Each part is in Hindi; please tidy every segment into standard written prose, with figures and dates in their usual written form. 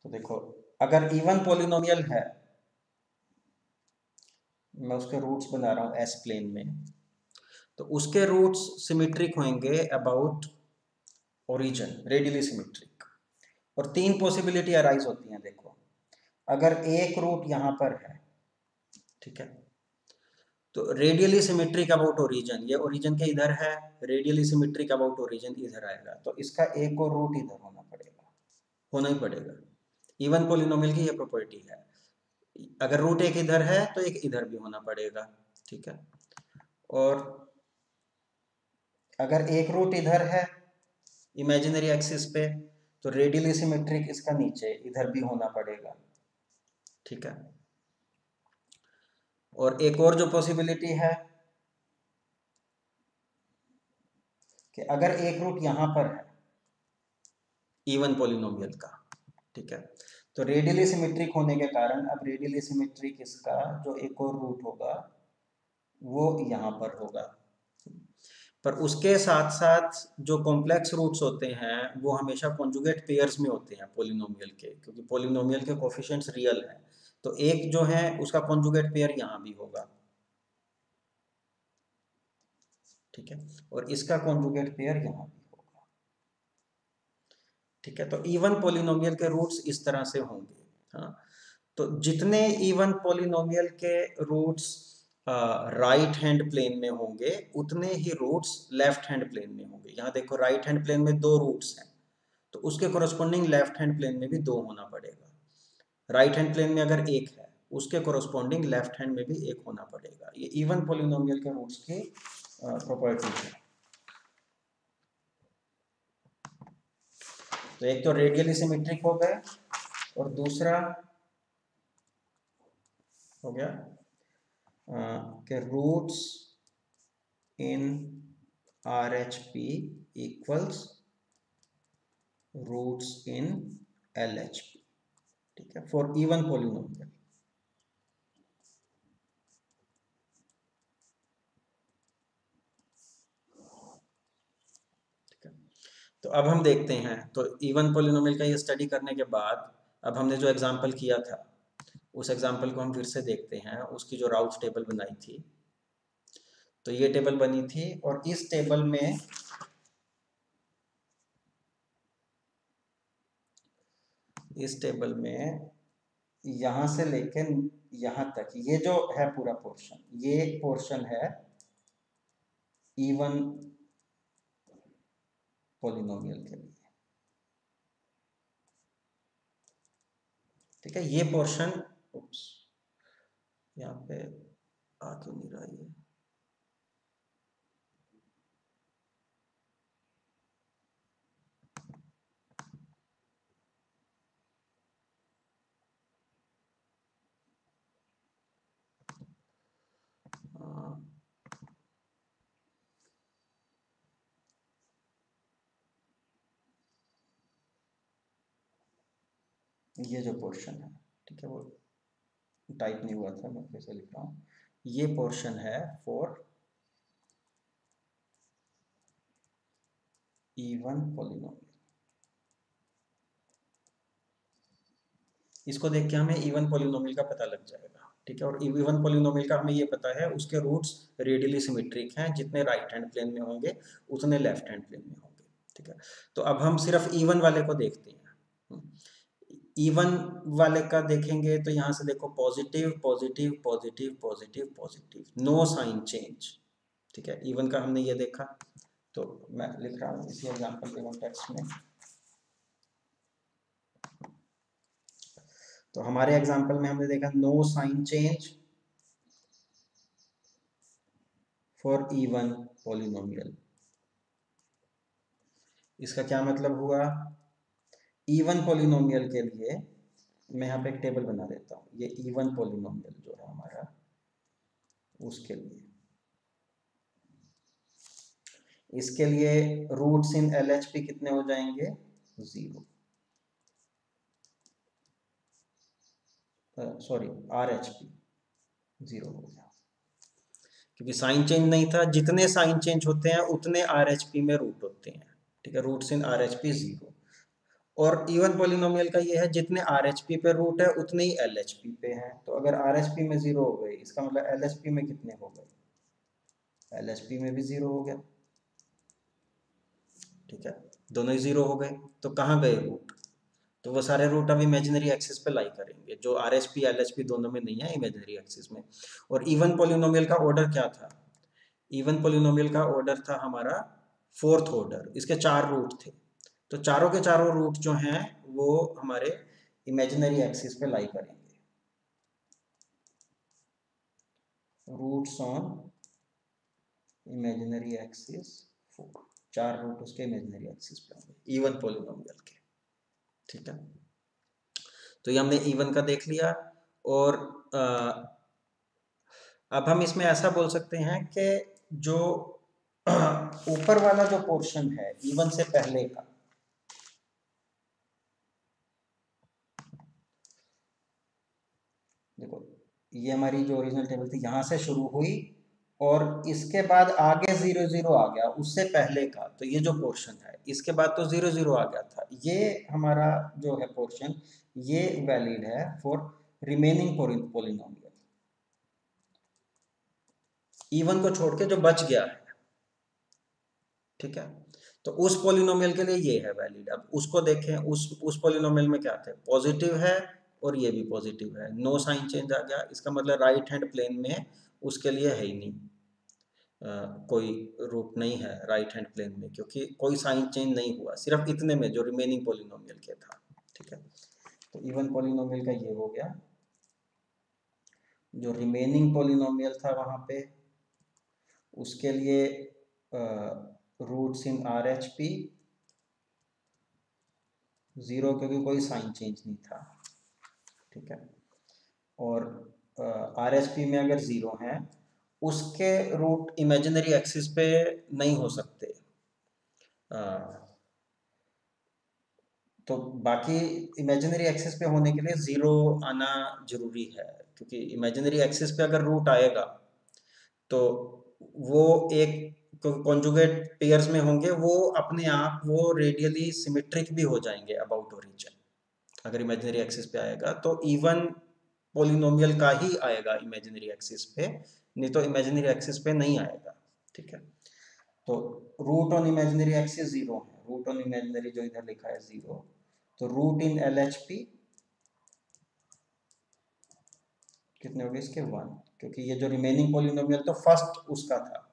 तो देखो, अगर इवन पॉलिनोमियल है, मैं उसके रूट्स बना रहा हूँ एस प्लेन में, तो उसके रूट्स सिमेट्रिक होंगे अबाउट ओरिजिन, रेडियली सिमेट्रिक। और तीन पॉसिबिलिटी अराइज होती हैं। देखो, अगर एक रूट यहाँ पर है, ठीक है, तो रेडियली सिमेट्रिक अबाउट ओरिजिन, ये ओरिजिन के इधर है, रेडियली सिमेट्रिक अबाउट ओरिजिन इधर आएगा, तो इसका एक और रूट इधर होना पड़ेगा, होना ही पड़ेगा। इवन पॉलिनोमियल की ये प्रॉपर्टी है, अगर रूट एक इधर है तो एक इधर भी होना पड़ेगा, ठीक है। और अगर एक रूट इधर है इमेजिनरी एक्सिस पे, तो रेडियली सिमेट्रिक इसका नीचे इधर भी होना पड़ेगा, ठीक है। और एक और जो पॉसिबिलिटी है कि अगर एक रूट यहां पर है इवन पॉलिनोमियल का, ठीक है, तो रेडियली सिमेट्रिक होने के कारण अब रेडियली सिमेट्रिक इसका जो एक और रूट होगा वो यहां पर होगा। पर उसके साथ साथ जो कॉम्प्लेक्स रूट्स होते हैं वो हमेशा कॉन्जुगेट पेयर्स में होते हैं पॉलिनोमियल के, क्योंकि पॉलिनोमियल के कोफिशिएंट्स रियल हैं। तो एक जो है उसका कॉन्जुगेट पेयर यहाँ भी होगा, ठीक है, और इसका कॉन्जुगेट पेयर यहाँ भी होगा, ठीक है। तो इवन पॉलिनोमियल के रूट्स इस तरह से होंगे। हाँ, तो जितने इवन पॉलिनोमियल के रूट्स राइट हैंड प्लेन में होंगे उतने ही रूट्स लेफ्ट हैंड प्लेन में होंगे। यहाँ देखो, राइट हैंड प्लेन में दो रूट्स हैं, तो उसके कोरस्पॉन्डिंग लेफ्ट हैंड प्लेन में भी दो होना पड़ेगा। राइट हैंड प्लेन में अगर एक है, उसके कोरस्पॉन्डिंग लेफ्ट हैंड में भी एक होना पड़ेगा। ये इवन पॉलिनोमियल के रूट्स की प्रॉपर्टी है। तो एक तो रेडियली सिमेट्रिक हो गए, और दूसरा हो गया कि roots in R H P equals roots in L H P, ठीक है, फॉर इवन पॉलिनोमियल। तो अब हम देखते हैं, तो इवन पॉलिनोमियल का ये स्टडी करने के बाद अब हमने जो एग्जांपल किया था उस एग्जांपल को हम फिर से देखते हैं। उसकी जो राउट्स टेबल बनाई थी, तो ये टेबल बनी थी, और इस टेबल में यहां से लेके यहां तक ये जो है पूरा पोर्शन, ये पोर्शन है इवन पॉलिनोमियल के लिए, ठीक है। ये पोर्शन, उप्स, यहाँ पे आ क्यों नहीं रहा ये, ये जो पोर्शन है, ठीक है, वो टाइप नहीं हुआ था, मैं फिर से लिख रहा हूँ। ये पोर्शन है फॉर इवन पॉलिनोमियल। इसको देख के हमें इवन पॉलिनोमियल का पता लग जाएगा, ठीक है। और इवन पॉलिनोमियल का हमें ये पता है उसके रूट्स रेडियली सिमेट्रिक हैं, जितने राइट हैंड प्लेन में होंगे उतने लेफ्ट हैंड प्लेन में होंगे, ठीक है। तो अब हम सिर्फ इवन वाले को देखते हैं। इवन वाले का देखेंगे तो यहाँ से देखो, positive positive positive positive positive, no sign change, ठीक है। इवन का हमने ये देखा, तो मैं लिख रहा हूँ इसी एग्जांपल के कॉन्टेक्स्ट में। तो हमारे एग्जांपल में हमने देखा no sign change for even polynomial. इसका क्या मतलब हुआ? इवन पॉलिनोमियल के लिए मैं यहाँ पे एक टेबल बना देता हूँ, ये इवन पॉलिनोमियल जो है हमारा, उसके लिए, इसके लिए रूट्स इन LHP कितने हो जाएंगे? 0, सॉरी RHP 0 हो गया, क्योंकि साइन चेंज नहीं था। जितने साइन चेंज होते हैं उतने RHP में रूट होते हैं, ठीक है। Roots in RHP 0। और इवन पॉलिनोमियल का ये है जितने आरएचपी पे रूट है उतने ही एलएचपी पे हैं। तो अगर आरएचपी में 0 हो गई, इसका मतलब एलएचपी में कितने हो गए, एलएचपी में भी 0 हो गया। ठीक है, दोनों ही 0 हो गए। तो कहाँ गए रूट, तो वो सारे रूट अब इमेजिनरी एक्सिस पे लाई करेंगे, जो आरएचपी एलएचपी दोनों में नहीं है, इमेजिनरी एक्सिस में। और इवन पॉलिनोमियल का ऑर्डर क्या था, इवन पॉलिनोमियल का ऑर्डर था हमारा फोर्थ ऑर्डर, इसके 4 रूट थे। तो चारों के चारों रूट जो हैं वो हमारे इमेजिनरी एक्सिस पे लाई करेंगे, roots on imaginary axis 4, 4 root उसके इमेजिनरी एक्सिस पे होंगे इवन पॉलिनोमियल के। ठीक है, तो ये हमने इवन का देख लिया। और अब हम इसमें ऐसा बोल सकते हैं कि जो ऊपर वाला जो पोर्शन है इवन से पहले का, देखो ये हमारी जो ओरिजिनल टेबल थी यहाँ से शुरू हुई और इसके बाद आगे 0 0 आ गया उससे पहले का, तो ये जो पोर्शन है इसके बाद तो 0 0 आ गया था, ये हमारा जो है पोर्शन ये वैलिड है फॉर रिमेनिंग पॉलिनोमियल, इवन को छोड़ के जो बच गया है। ठीक है, तो उस पॉलिनोमियल के लिए ये है वैलिड। अब उसको देखें, उस पॉलिनोमियल में क्या थे, पॉजिटिव है और ये भी पॉजिटिव है, नो साइन चेंज आ गया, इसका मतलब राइट हैंड प्लेन में उसके लिए है ही नहीं, कोई रूट नहीं है राइट हैंड प्लेन में, क्योंकि कोई साइन चेंज नहीं हुआ, सिर्फ इतने में जो रिमेनिंग पॉलिनोमियल के था। ठीक है, तो इवन पॉलिनोमियल का ये हो गया। जो रिमेनिंग पॉलिनोमियल था वहां पे उसके लिए roots in R H P 0, क्योंकि कोई साइन चेंज नहीं था। ठीक है, और आर एच पी में अगर 0 है उसके रूट इमेजिनरी एक्सिस पे नहीं हो सकते, तो बाकी इमेजिनरी एक्सिस पे होने के लिए 0 आना जरूरी है, क्योंकि इमेजिनरी एक्सिस पे अगर रूट आएगा तो वो एक कॉन्जुगेट पेयर्स में होंगे, वो अपने आप वो रेडियली सिमेट्रिक भी हो जाएंगे अबाउट ओरिजिन। अगर इमेजिनरी एक्सिस पे आएगा तो इवन पॉलिनोमियल का ही आएगा इमेजिनरी एक्सिस पे, नहीं तो इमेजिनरी एक्सिस पे नहीं आएगा। ठीक है, तो रूट ऑन इमेजिनरी एक्सिस 0 है, रूट ऑन इमेजिनरी जो इधर लिखा है 0, तो root in L H P कितने हो गए इसके 1, क्योंकि ये जो रिमेनिंग पॉलिनोमियल तो फर्स्ट उसका था,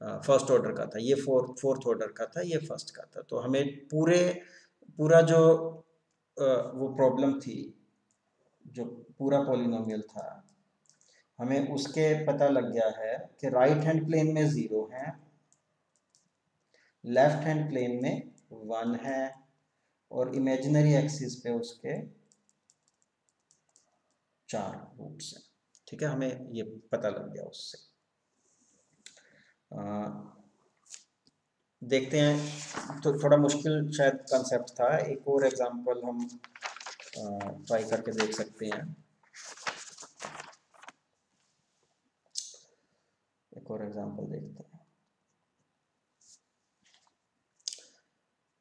फर्स्ट ऑर्डर का था, ये फोर्थ ऑर्डर का था, ये फर्स्ट का था। तो हमें पूरा जो वो प्रॉब्लम थी, जो पूरा पॉलिनोमियल था, हमें उसके पता लग गया है कि राइट हैंड प्लेन में 0 है, लेफ्ट हैंड प्लेन में 1 है, और इमेजिनरी एक्सिस पे उसके 4 रूट्स हैं। ठीक है, हमें ये पता लग गया उससे। देखते हैं, तो थोड़ा मुश्किल शायद कंसेप्ट था, एक और एग्जांपल हम ट्राई करके देख सकते हैं। एक और एग्जांपल देखते हैं।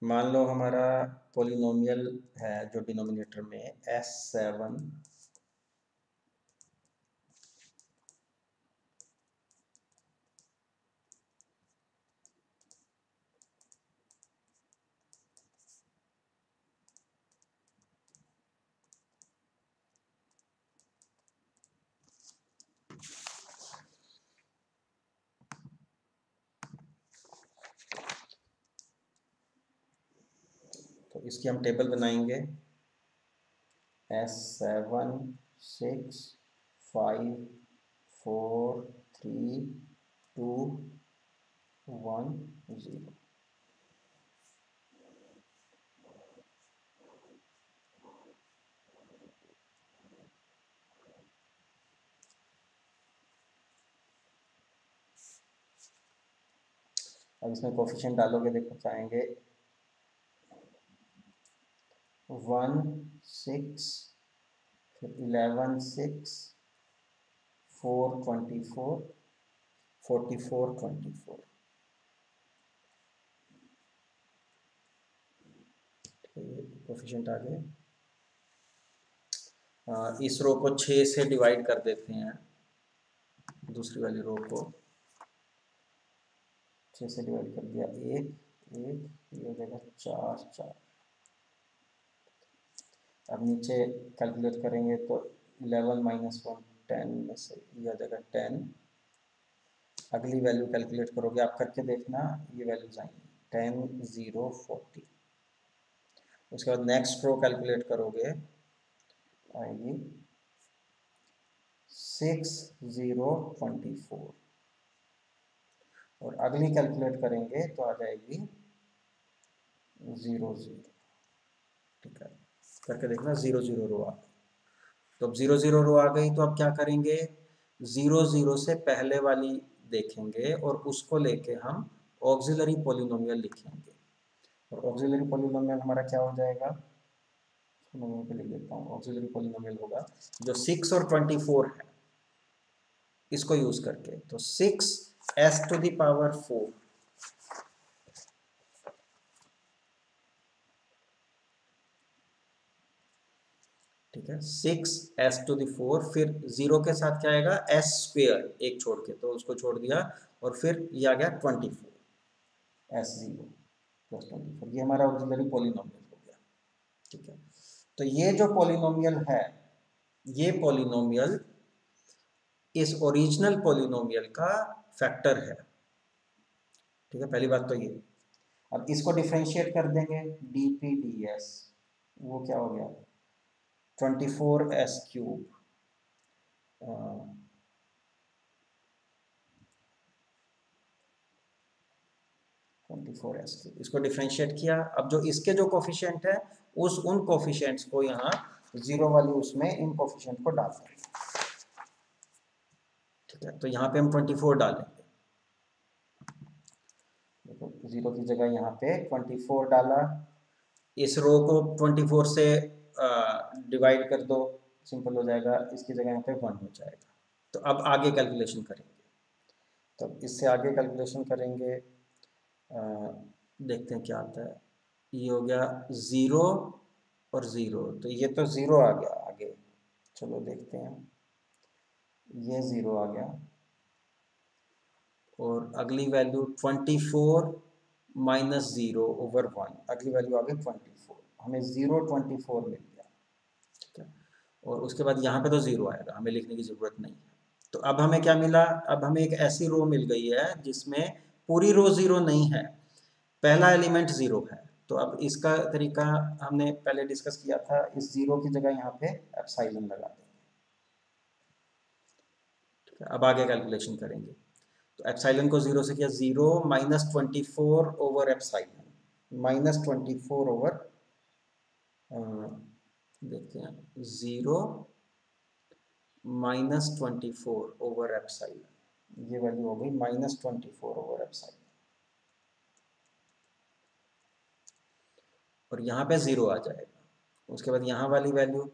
मान लो हमारा पॉलिनोमियल है जो डिनोमिनेटर में S7 तो इसकी हम टेबल बनाएंगे, S7 6 5 4 3 2 1 0। अब इसमें कोफिशिएंट डालोगे, देखो चाहेंगे 1 6 फिर 11 6 4 24 44 24। कोफिशिएंट आ गए। इस रो को 6 से डिवाइड कर देते हैं, दूसरी वाली रो को 6 से डिवाइड कर दिया, एक एक, ये हो जाएगा 4 4। अब नीचे कैलकुलेट करेंगे तो 11 माइनस 1 10 में से ये आ जाएगा 10। अगली वैल्यू कैलकुलेट करोगे आप, करके देखना, ये वैल्यूज आएंगी 10 0 40। उसके बाद नेक्स्ट रो कैलकुलेट करोगे, आएगी 6 0 24। और अगली कैलकुलेट करेंगे तो आ जाएगी 0 0। ठीक है, करके देखना 0 0 रो आ गई। तो अब 0 0 रो आ गई तो अब क्या करेंगे, 0 0 से पहले वाली देखेंगे और उसको लेके हम ऑक्सिलरी पॉलिनोमियल लिखेंगे। और ऑक्सिलरी पॉलिनोमियल हमारा क्या हो जाएगा, मैं यहीं पे लिख देता हूँ। ऑक्सिलरी पॉलिनोमियल होगा जो 6 और 24 है, इसको यूज करके, तो 6 s टू द पावर 4, ठीक है, 6 s टू द 4, फिर 0 के साथ क्या आएगा, s स्क्वेयर, एक छोड़ के, तो उसको छोड़ दिया, और फिर ये आ गया 24 s0 प्लस 24। ये हमारा ऑक्सिलरी पॉलिनोमियल हो गया। ठीक है, तो ये जो पॉलिनोमियल है, ये पॉलिनोमियल इस ओरिजिनल पॉलिनोमियल का फैक्टर है। ठीक है, पहली बात तो ये। अब इसको डिफरेंशिएट कर देंगे, dp ds, वो क्या हो गया 24s क्यूब, 24s क्यूब, इसको डिफरेंशिएट किया। अब जो इसके जो कोफिशिएंट है, उन कोफिशिएंट्स को यहाँ जीरो वाली उसमें इन कोफिशिएंट को डाल देंगे। ठीक है, तो यहाँ पे हम 24 डालेंगे, देखो 0 की जगह यहाँ पे 24 डाला। इस रो को 24 से डिवाइड कर दो, सिंपल हो जाएगा, इसकी जगह यहाँ पे 1 हो जाएगा। तो अब आगे कैलकुलेशन करेंगे, तो इससे आगे कैलकुलेशन करेंगे, देखते हैं क्या आता है। ये हो गया 0 और 0, तो ये तो 0 आ गया आगे, चलो देखते हैं, ये 0 आ गया, और अगली वैल्यू 24 माइनस 0 ओवर 1, अगली वैल्यू आ गई 24, हमें 0 24 मिल गया। ठीक है, और उसके बाद यहाँ पे तो 0 आएगा, हमें लिखने की ज़रूरत नहीं है। तो अब हमें क्या मिला, अब हमें एक ऐसी रो मिल गई है जिसमें पूरी रो 0 नहीं है, पहला एलिमेंट 0 है। तो अब इसका तरीका हमने पहले डिस्कस किया था, इस 0 की जगह यहाँ पे एप्सिलॉन लगा देंगे। ठीक है, अब आगे कैलकुलेशन करेंगे, तो एप्सिलॉन को 0 से किया, 0 minus 24 over epsilon, minus 24 over, देखते हैं, 0 माइनस 24 ओवर एप्सिलॉन, ये वैल्यू हो गई माइनस 24 ओवर एप्सिलॉन, और यहाँ पे 0 आ जाएगा। उसके बाद यहाँ वाली वैल्यू,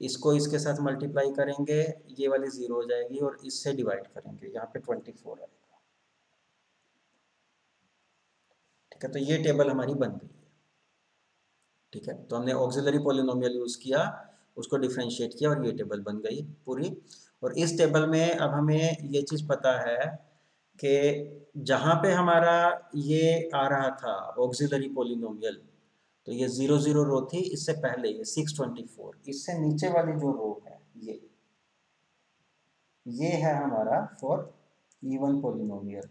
इसको इसके साथ मल्टीप्लाई करेंगे, ये वाली 0 हो जाएगी, और इससे डिवाइड करेंगे, यहाँ पे 24 आएगा। ठीक है, तो ये टेबल हमारी बन गई है। ठीक है, तो हमने ऑक्सिलरी पॉलिनोमियल यूज किया, उसको डिफरेंशिएट किया, और ये टेबल बन गई पूरी। और इस टेबल में अब हमें ये चीज़ पता है कि जहाँ पे हमारा ये आ रहा था ऑक्सिलरी पॉलिनोमियल, तो ये 0 0 रो थी, इससे पहले ये 624, इससे नीचे वाली जो रो है, ये है हमारा फॉर इवन पॉलिनोमियल,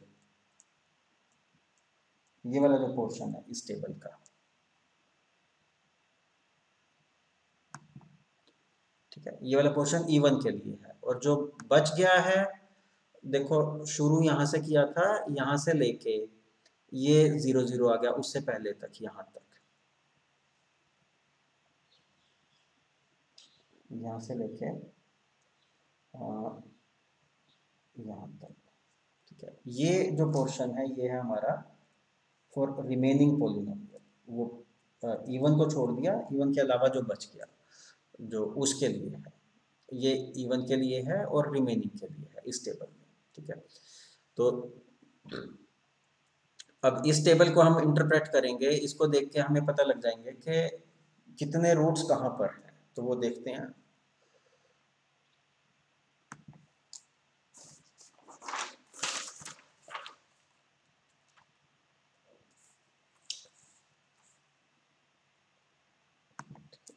ये वाला जो पोर्शन है इस टेबल का। ठीक है, ये वाला पोर्शन इवन के लिए है, और जो बच गया है, देखो शुरू यहाँ से किया था, यहाँ से लेके ये 0 0 आ गया, उससे पहले तक यहाँ तक, यहाँ से लेके यहाँ तक। ठीक है, ये जो पोर्शन है, ये है हमारा फॉर रिमेनिंग पॉलिनोमियल, वो इवन को छोड़ दिया, इवन के अलावा जो बच गया, जो उसके लिए है, ये इवन के लिए है और रिमेनिंग के लिए है इस टेबल में। ठीक है, तो अब इस टेबल को हम इंटरप्रेट करेंगे, इसको देख के हमें पता लग जाएंगे कि कितने रूट्स कहाँ पर हैं, तो वो देखते हैं।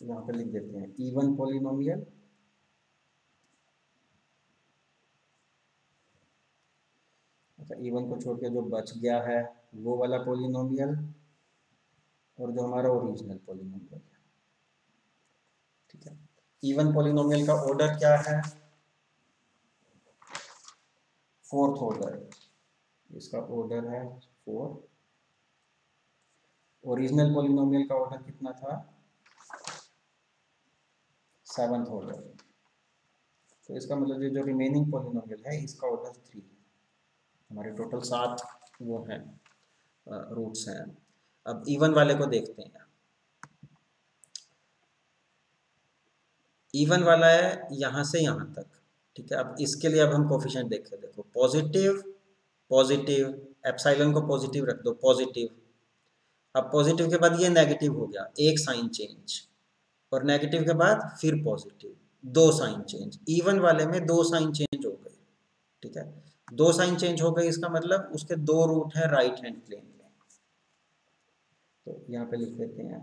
यहाँ पे लिख देते हैं इवन पॉलिनोमियल, अच्छा इवन को छोड़ के जो बच गया है वो वाला पॉलिनोमियल, और जो हमारा ओरिजिनल पॉलिनोमियल है, ठीक है। इवन पॉलिनोमियल का ऑर्डर क्या है, फोर्थ ऑर्डर, इसका ऑर्डर है 4। ओरिजिनल पॉलिनोमियल का ऑर्डर कितना था, 7th ऑर्डर। तो इसका मतलब ये जो रिमेनिंग पॉलिनोमियल है इसका ऑर्डर 3, हमारे टोटल 7 वो हैं रूट्स हैं। अब इवन वाले को देखते हैं। इवन वाला है यहाँ से यहाँ तक, ठीक है। अब इसके लिए अब हम कोफिशिएंट देखें, देखो पॉजिटिव पॉजिटिव, एप्सिलॉन को पॉजिटिव रख दो, पॉजिटिव। अब पॉजिटिव के बाद ये नेगेटिव हो गया, एक साइन चेंज, और नेगेटिव के बाद फिर पॉजिटिव, दो साइन चेंज। इवन वाले में दो साइन चेंज हो गए, ठीक है। दो साइन चेंज हो गए, इसका मतलब उसके दो रूट है राइट हैंड प्लेन में। तो यहाँ पे लिख देते हैं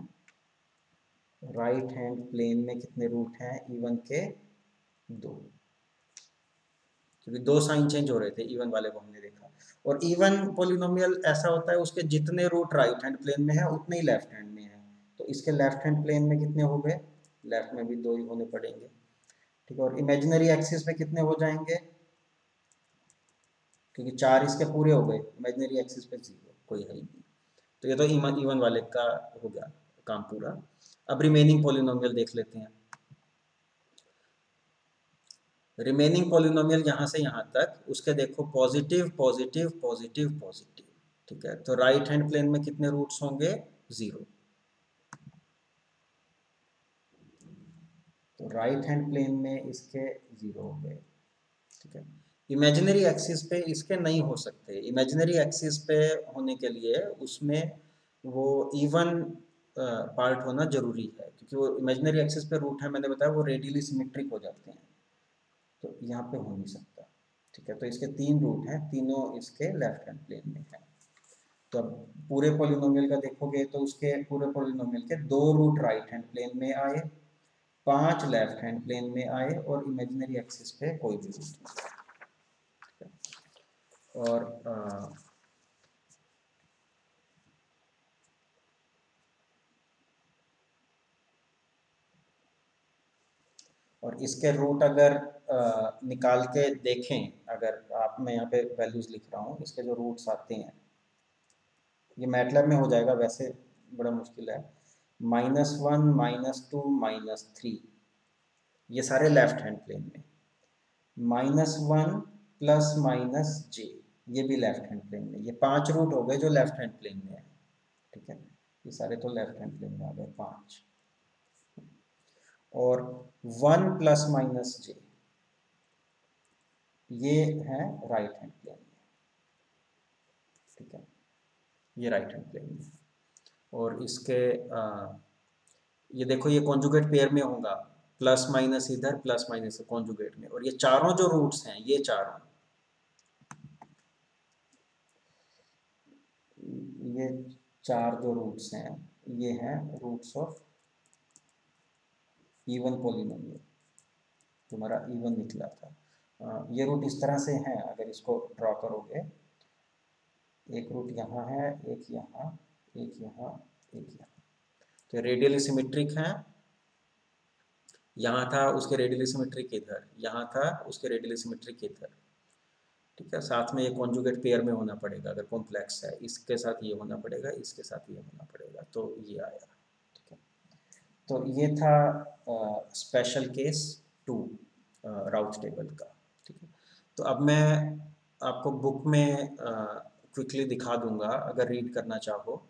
राइट हैंड प्लेन में कितने रूट हैं इवन के, दो, क्योंकि दो साइन चेंज हो रहे थे इवन वाले को हमने देखा। और इवन पॉलिनोमियल ऐसा होता है उसके जितने रूट राइट हैंड प्लेन में है उतने ही लेफ्ट हैंड में है। तो इसके लेफ्ट हैंड प्लेन में कितने हो गए, लेफ्ट में भी दो ही होने पड़ेंगे, ठीक है। और इमेजिनरी एक्सिस पे कितने हो जाएंगे, क्योंकि 4 इसके पूरे हो गए, इमेजिनरी एक्सिस पे 0 कोई है ही नहीं। तो ये तो इवन वाले का हो गया काम पूरा। अब रिमेनिंग पॉलिनोमियल देख लेते हैं। रिमेनिंग पॉलिनोमियल यहाँ से यहाँ तक, उसके देखो पॉजिटिव पॉजिटिव पॉजिटिव पॉजिटिव, ठीक है। तो राइट हैंड प्लेन में कितने रूट्स होंगे, 0। तो राइट हैंड प्लेन में इसके 0 हो गए, ठीक है। इमेजिनरी एक्सिस पे इसके नहीं हो सकते, इमेजिनरी एक्सिस पे होने के लिए उसमें वो इवन पार्ट होना जरूरी है, क्योंकि वो इमेजिनरी एक्सिस पे रूट है, मैंने बताया वो रेडियली सिमेट्रिक हो जाते हैं, तो यहाँ पे हो नहीं सकता, ठीक है। तो इसके 3 रूट हैं, तीनों इसके लेफ्ट हैंड प्लेन में है। तो अब पूरे पॉलिनोमियल का देखोगे तो उसके पूरे पॉलिनोमियल के 2 रूट राइट हैंड प्लेन में आए, 5 लेफ्ट हैंड प्लेन में आए, और इमेजिनरी एक्सिस पे कोई भी रूट नहीं। और और इसके रूट अगर निकाल के देखें, अगर आप, मैं यहाँ पे वैल्यूज लिख रहा हूँ, इसके जो रूट्स आते हैं, ये मैटलैब में हो जाएगा, वैसे बड़ा मुश्किल है। -1 -2 -3, ये सारे लेफ्ट हैंड प्लेन में। -1 प्लस माइनस जे, ये भी लेफ्ट हैंड प्लेन में। ये 5 रूट हो गए जो लेफ्ट हैंड प्लेन में है, ठीक है। ये सारे तो लेफ्ट हैंड प्लेन में आ गए 5। और 1 प्लस माइनस जे, ये है राइट हैंड प्लेन में, ठीक है। ये राइट हैंड प्लेन में। और इसके ये देखो ये कॉन्जुगेट पेयर में होगा, प्लस माइनस इधर, प्लस माइनस कॉन्जुगेट में। और ये चारों जो रूट्स हैं, ये चारों, ये 4 जो रूट्स हैं, ये हैं रूट्स ऑफ इवन पॉलिनोमियल, तुम्हारा इवन निकला था। ये रूट इस तरह से हैं, अगर इसको ड्रॉ करोगे, एक रूट यहाँ है, एक यहाँ, एक यहाँ, एक यहाँ। तो रेडियली सिमेट्रिक है, यहाँ था उसके रेडियली सिमेट्रिक इधर, यहाँ था उसके रेडियली सिमेट्रिक इधर, ठीक है। साथ में ये कॉन्जुगेट पेयर में होना पड़ेगा, अगर कॉम्प्लेक्स है, इसके साथ ये होना पड़ेगा, इसके साथ ये होना पड़ेगा, तो ये आया, ठीक है। तो ये था स्पेशल केस 2 राउथ टेबल का, ठीक है। तो अब मैं आपको बुक में क्विकली दिखा दूंगा, अगर रीड करना चाहो।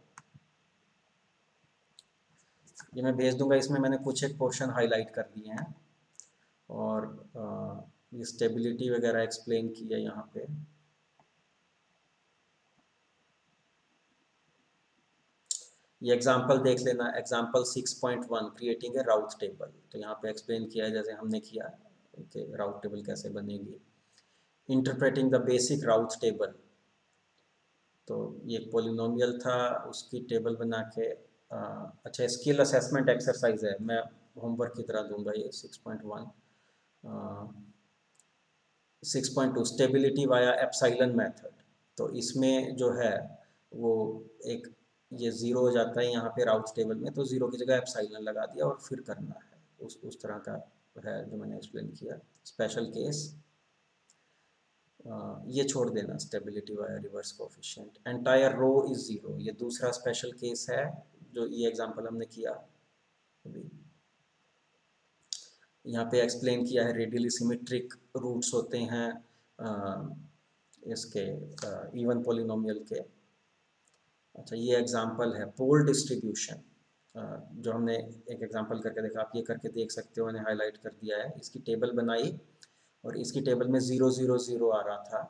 ये मैं भेज दूंगा, इसमें मैंने कुछ एक पोर्शन हाईलाइट कर दिए हैं, और ये स्टेबिलिटी वगैरह एक्सप्लेन की है यहाँ पे। ये एग्जांपल देख लेना, example 6.1 creating a route table. तो यहाँ पे एक्सप्लेन किया है जैसे हमने किया कि राउट टेबल कैसे बनेगी। Interpreting the basic route table, तो ये एक पोलिनोमियल था, उसकी टेबल बना के अच्छा स्किल असेसमेंट एक्सरसाइज है, मैं होमवर्क की तरह दूंगा ये 6.1। 6.2 स्टेबिलिटी वाया एप्साइलन मेथड, तो इसमें जो है वो एक ये ज़ीरो हो जाता है यहाँ पे राउट टेबल में, तो ज़ीरो की जगह एप्साइलन लगा दिया और फिर करना है, उस तरह का है जो मैंने एक्सप्लेन किया। स्पेशल केस ये छोड़ देना, stability via reverse coefficient, entire row is zero, ये दूसरा स्पेशल केस है जो ये एग्जांपल हमने किया अभी। यहाँ पे एक्सप्लेन किया है रेडियली सिमेट्रिक रूट्स होते हैं इसके इवन पोलिनोमियल के। अच्छा ये एग्जांपल है पोल डिस्ट्रीब्यूशन, जो हमने एक एग्जांपल करके देखा, आप ये करके देख सकते हो, मैंने हाईलाइट कर दिया है। इसकी टेबल बनाई और इसकी टेबल में 0 0 0 आ रहा था,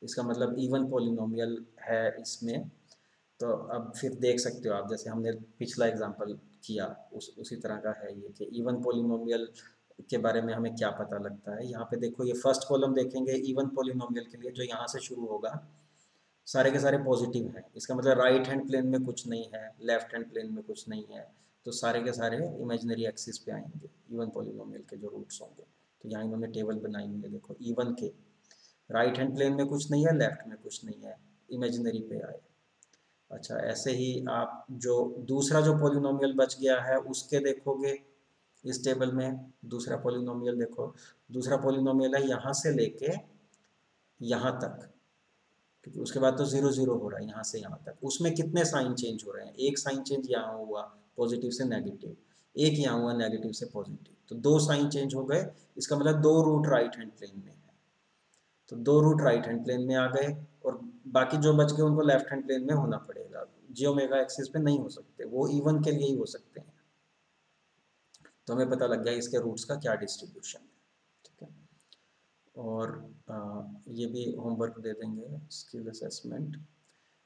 इसका मतलब इवन पोलिनोमियल है इसमें। तो अब फिर देख सकते हो आप, जैसे हमने पिछला एग्जांपल किया उसी तरह का है ये, कि इवन पोलिनोमियल के बारे में हमें क्या पता लगता है। यहाँ पे देखो ये फर्स्ट कॉलम देखेंगे इवन पोलिनोमियल के लिए, जो यहाँ से शुरू होगा सारे के सारे पॉजिटिव हैं, इसका मतलब राइट हैंड प्लेन में कुछ नहीं है, लेफ्ट हैंड प्लेन में कुछ नहीं है, तो सारे के सारे इमेजिनरी एक्सिस पे आएंगे इवन पोलिनोमियल के जो रूट्स होंगे। तो यहाँ इन्होंने टेबल बनाई हुई है, देखो इवन के राइट हैंड प्लेन में कुछ नहीं है, लेफ्ट में कुछ नहीं है, इमेजिनरी पे आए। अच्छा ऐसे ही आप जो दूसरा जो पोलिनोमियल बच गया है उसके देखोगे इस टेबल में, दूसरा पोलिनोमियल देखो, दूसरा पोलिनोमियल है यहाँ से लेके यहाँ तक, क्योंकि उसके बाद तो 0 0 हो रहा है यहाँ से यहाँ तक, उसमें कितने साइन चेंज हो रहे हैं, एक साइन चेंज यहाँ हुआ पॉजिटिव से नेगेटिव, एक यहाँ हुआ नेगेटिव से पॉजिटिव, तो दो साइन चेंज हो गए, इसका मतलब दो रूट राइट हैंड प्लेन में है, तो दो रूट राइट हैंड प्लेन में आ गए, और बाकी जो बच गए उनको लेफ्ट हैंड प्लेन में होना पड़ेगा, जियोमेगा एक्सिस पे नहीं हो सकते, वो इवन के लिए ही हो सकते हैं। तो हमें पता लग गया इसके रूट्स का क्या डिस्ट्रीब्यूशन है, ठीक है। और ये भी होमवर्क दे देंगे, स्किल असेसमेंट।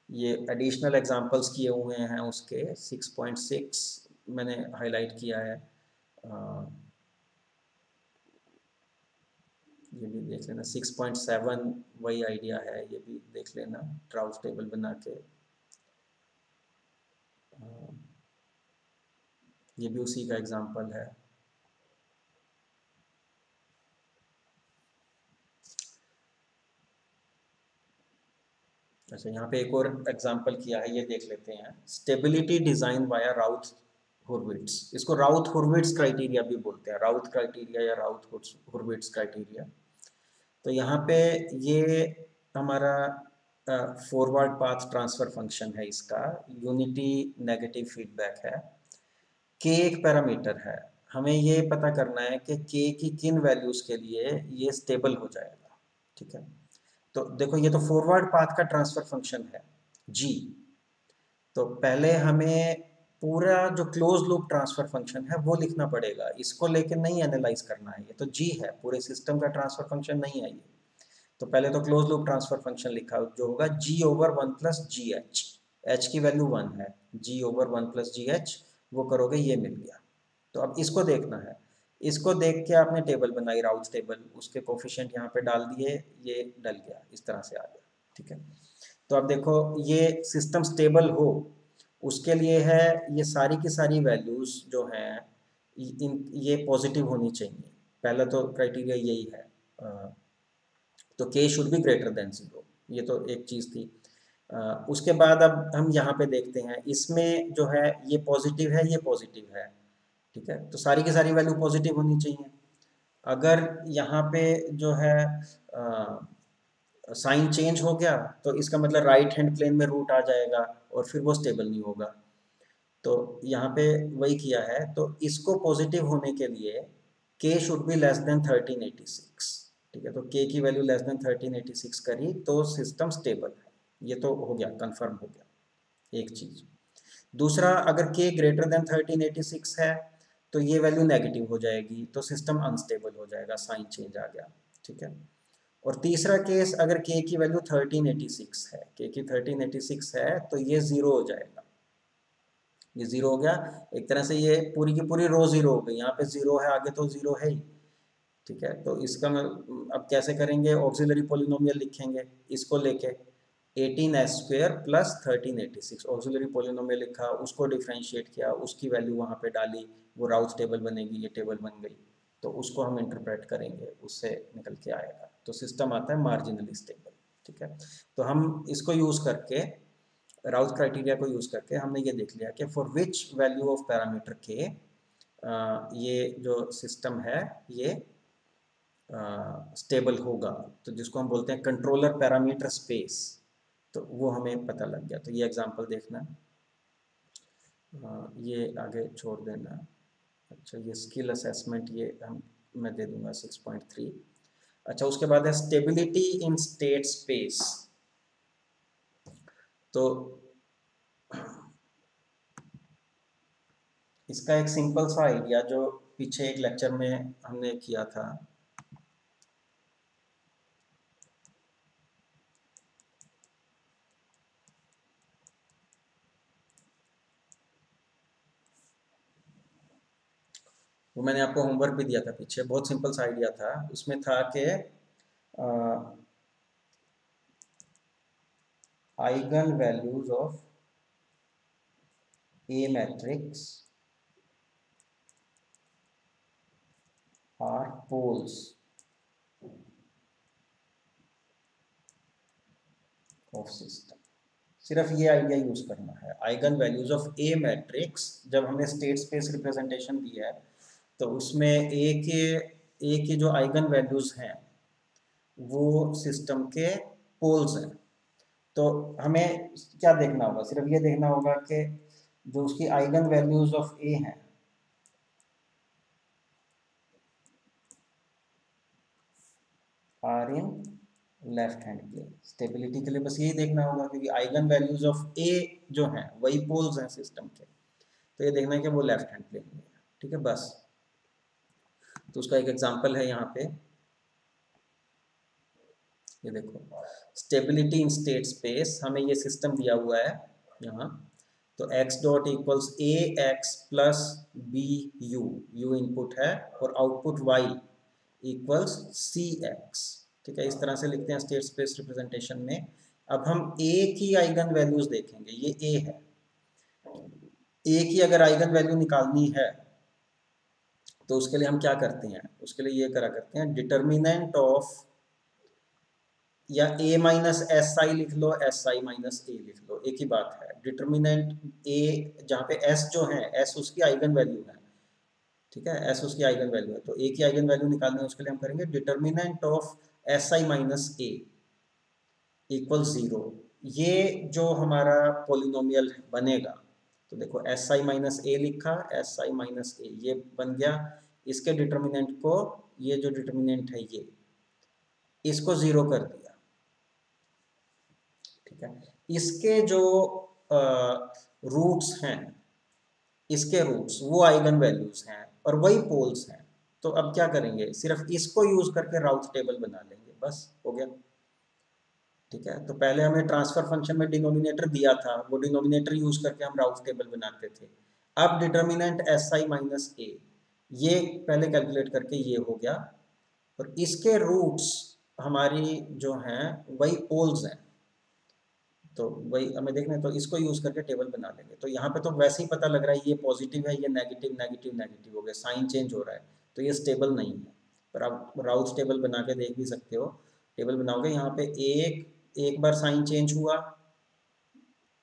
ये एडिशनल एग्जांपल्स किए हुए हैं उसके 6.6 मैंने हाईलाइट किया है, ये भी देख लेना। 6.7 वही आइडिया है, ये भी देख लेना, ट्राउट टेबल बना के, ये भी उसी का एग्जांपल है। अच्छा यहाँ पे एक और एग्जांपल किया है, ये देख लेते हैं। स्टेबिलिटी डिजाइन वाया राउथ हुरविट्ज, इसको राउथ हुरविट्ज क्राइटेरिया भी बोलते हैं, राउथ क्राइटेरिया या राउथ हुरविट्ज क्राइटेरिया। तो यहाँ पे ये हमारा फॉरवर्ड पाथ ट्रांसफर फंक्शन है, इसका यूनिटी नेगेटिव फीडबैक है। के एक पैरामीटर है, हमें ये पता करना है कि के की किन वैल्यूज के लिए ये स्टेबल हो जाएगा, ठीक है। तो देखो ये तो फॉरवर्ड पाथ का ट्रांसफर फंक्शन है जी, तो पहले हमें पूरा जो क्लोज लूप ट्रांसफर फंक्शन है वो लिखना पड़ेगा, इसको लेके नहीं एनालाइज करना है, ये तो जी है, पूरे सिस्टम का ट्रांसफर फंक्शन नहीं है ये। तो पहले तो क्लोज लूप ट्रांसफर फंक्शन लिखा जो होगा G over 1 plus G H, H की वैल्यू 1 है, G over 1 plus G H, वो करोगे ये मिल गया। तो अब इसको देखना है, इसको देख के आपने टेबल बनाई राउथ टेबल, उसके कोफिशिएंट यहाँ पे डाल दिए, ये डल गया, इस तरह से आ गया, ठीक है। तो अब देखो ये सिस्टम स्टेबल हो उसके लिए है, ये सारी की सारी वैल्यूज जो हैं ये पॉजिटिव होनी चाहिए, पहला तो क्राइटेरिया यही है। तो के शुड बी ग्रेटर देन 0, ये तो एक चीज़ थी। उसके बाद अब हम यहाँ पे देखते हैं, इसमें जो है ये पॉजिटिव है, ये पॉजिटिव है, ठीक है, तो सारी की सारी वैल्यू पॉजिटिव होनी चाहिए। अगर यहाँ पे जो है साइन चेंज हो गया तो इसका मतलब राइट हैंड प्लेन में रूट आ जाएगा और फिर वो स्टेबल नहीं होगा। तो यहाँ पे वही किया है, तो इसको पॉजिटिव होने के लिए k should be less than 1386, ठीक है, तो k की वैल्यू लेस देन 1386 करी तो सिस्टम स्टेबल है, ये तो हो गया, कंफर्म हो गया एक चीज। दूसरा, अगर k ग्रेटर देन 1386 है तो ये वैल्यू नेगेटिव हो जाएगी, तो सिस्टम अनस्टेबल हो जाएगा, साइन चेंज आ गया, ठीक है। और तीसरा केस, अगर k की वैल्यू 1386 है, k की 1386 है तो ये 0 हो जाएगा, ये जीरो हो गया। एक तरह से ये पूरी की पूरी रो जीरो हो गई, यहाँ पे जीरो है, आगे तो जीरो है ही। ठीक है, तो इसका मैं अब कैसे करेंगे, ऑक्सिलरी पोलिनोमियल लिखेंगे इसको लेके 18s² प्लस 1386 ऑक्सिलरी पोलिनोमियल लिखा, उसको डिफ्रेंशिएट किया, उसकी वैल्यू वहाँ पे डाली, वो राउथ टेबल बनेगी, ये टेबल बन गई। तो उसको हम इंटरप्रेट करेंगे, उससे निकल के आएगा, तो सिस्टम आता है मार्जिनली स्टेबल। ठीक है, तो हम इसको यूज़ करके, राउथ क्राइटेरिया को यूज़ करके हमने ये देख लिया कि for which value of parameter के ये जो सिस्टम है ये स्टेबल होगा, तो जिसको हम बोलते हैं कंट्रोलर पैरामीटर स्पेस, तो वो हमें पता लग गया। तो ये एग्जांपल देखना, ये आगे छोड़ देना। अच्छा, ये स्किल असेसमेंट ये हम मैं दे दूंगा 6.3। अच्छा, उसके बाद है स्टेबिलिटी इन स्टेट स्पेस। तो इसका एक सिंपल सा आइडिया जो पीछे एक लेक्चर में हमने किया था, वो मैंने आपको होमवर्क भी दिया था पीछे, बहुत सिंपल सा आइडिया था। उसमें था कि eigen values of a matrix are poles of system. सिर्फ ये आइडिया यूज करना है, eigen values of a matrix. जब हमने स्टेट स्पेस रिप्रेजेंटेशन दिया है तो उसमें ए के जो आइगन वैल्यूज हैं वो सिस्टम के पोल्स हैं। तो हमें क्या देखना होगा, सिर्फ ये देखना होगा कि जो उसकी आइगन वैल्यूज ऑफ ए हैं are in left hand plane. Stability के लिए बस यही देखना होगा, क्योंकि आइगन वैल्यूज ऑफ ए जो हैं वही पोल्स हैं सिस्टम के, तो ये देखना है कि वो लेफ्ट हैंड प्लेन में है। ठीक है, बस। तो उसका एक एग्जांपल है यहाँ पे, ये देखो, स्टेबिलिटी इन स्टेट स्पेस, हमें ये सिस्टम दिया हुआ है यहाँ। तो x dot equals A x plus B u, u input है, और output y equals C x. ठीक है, इस तरह से लिखते हैं स्टेट स्पेस रिप्रेजेंटेशन में। अब हम a की आइगन वैल्यूज देखेंगे, ये a है, a की अगर आइगन वैल्यू निकालनी है तो उसके लिए हम क्या करते हैं, उसके लिए ये करा करते हैं, डिटर्मिनेंट ऑफ, या a माइनस एस आई लिख लो, एस आई माइनस ए लिख लो, एक ही बात है। डिटर्मिनेंट a, जहाँ पे s जो है, s उसकी आइगन वैल्यू है। ठीक है, s उसकी आइगन वैल्यू है, तो a की आइगन वैल्यू निकालनी है, उसके लिए हम करेंगे determinant of S I minus A equal 0। ये जो हमारा पोलिनोमियल बनेगा, तो देखो एस आई माइनस ए लिखा, एस आई माइनस ए ये बन गया। इसके डिटर्मिनेंट को, ये जो डिटर्मिनेंट है ये, इसको 0 कर दिया। ठीक है, इसके जो रूट्स हैं, इसके रूट्स वो आइगन वैल्यूज हैं और वही पोल्स हैं। तो अब क्या करेंगे, सिर्फ इसको यूज करके राउथ टेबल बना लेंगे, बस हो गया। ठीक है, तो पहले हमें ट्रांसफर फंक्शन में डिनोमिनेटर दिया था, वो डिनोमिनेटर यूज करके हम राउथ टेबल बनाते थे। अब डिटर्मिनेंट एस आई माइनस ए, ये पहले कैलकुलेट करके ये हो गया, और इसके रूट्स हमारी जो हैं वही पोल्स हैं। तो वही हमें देखना है, तो इसको यूज करके टेबल बना लेंगे। तो यहाँ पे तो वैसे ही पता लग रहा है ये पॉजिटिव है, ये नेगेटिव नेगेटिव नेगेटिव हो गया, साइन चेंज हो रहा है, तो ये स्टेबल नहीं है। पर आप राउथ टेबल बना के देख भी सकते हो, टेबल बनाओगे यहाँ पे एक एक बार साइन चेंज हुआ,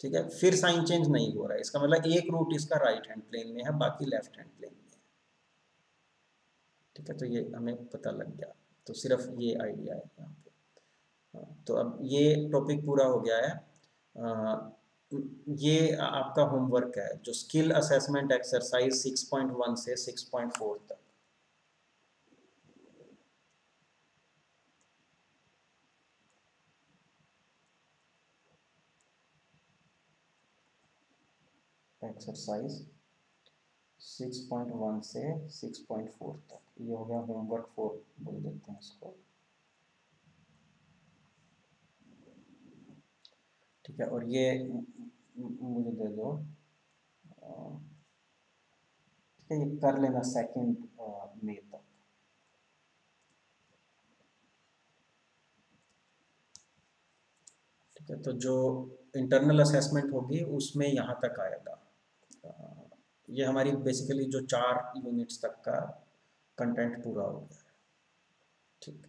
ठीक है, फिर साइन चेंज नहीं हो रहा है, इसका मतलब एक रूट इसका राइट हैंड प्लेन में है, बाकी लेफ्ट हैंड प्लेन में है। ठीक है, तो ये हमें पता लग गया। तो सिर्फ ये आइडिया है यहाँ पे। तो अब ये टॉपिक पूरा हो गया है। ये आपका होमवर्क है, जो स्किल असेसमेंट एक्सरसाइज 6.1 से 6.4 तक। एक्सरसाइज 6.1 से 6.4 तक, ये हो गया होमवर्क 4 बोल देते हैं इसको। ठीक है, और ये मुझे दे दो, ठीक है, ये कर लेना 2 मई तक। ठीक है, तो जो इंटरनल असेसमेंट होगी उसमें यहाँ तक आएगा। ये हमारी बेसिकली जो 4 यूनिट्स तक का कंटेंट पूरा हो गया है। ठीक।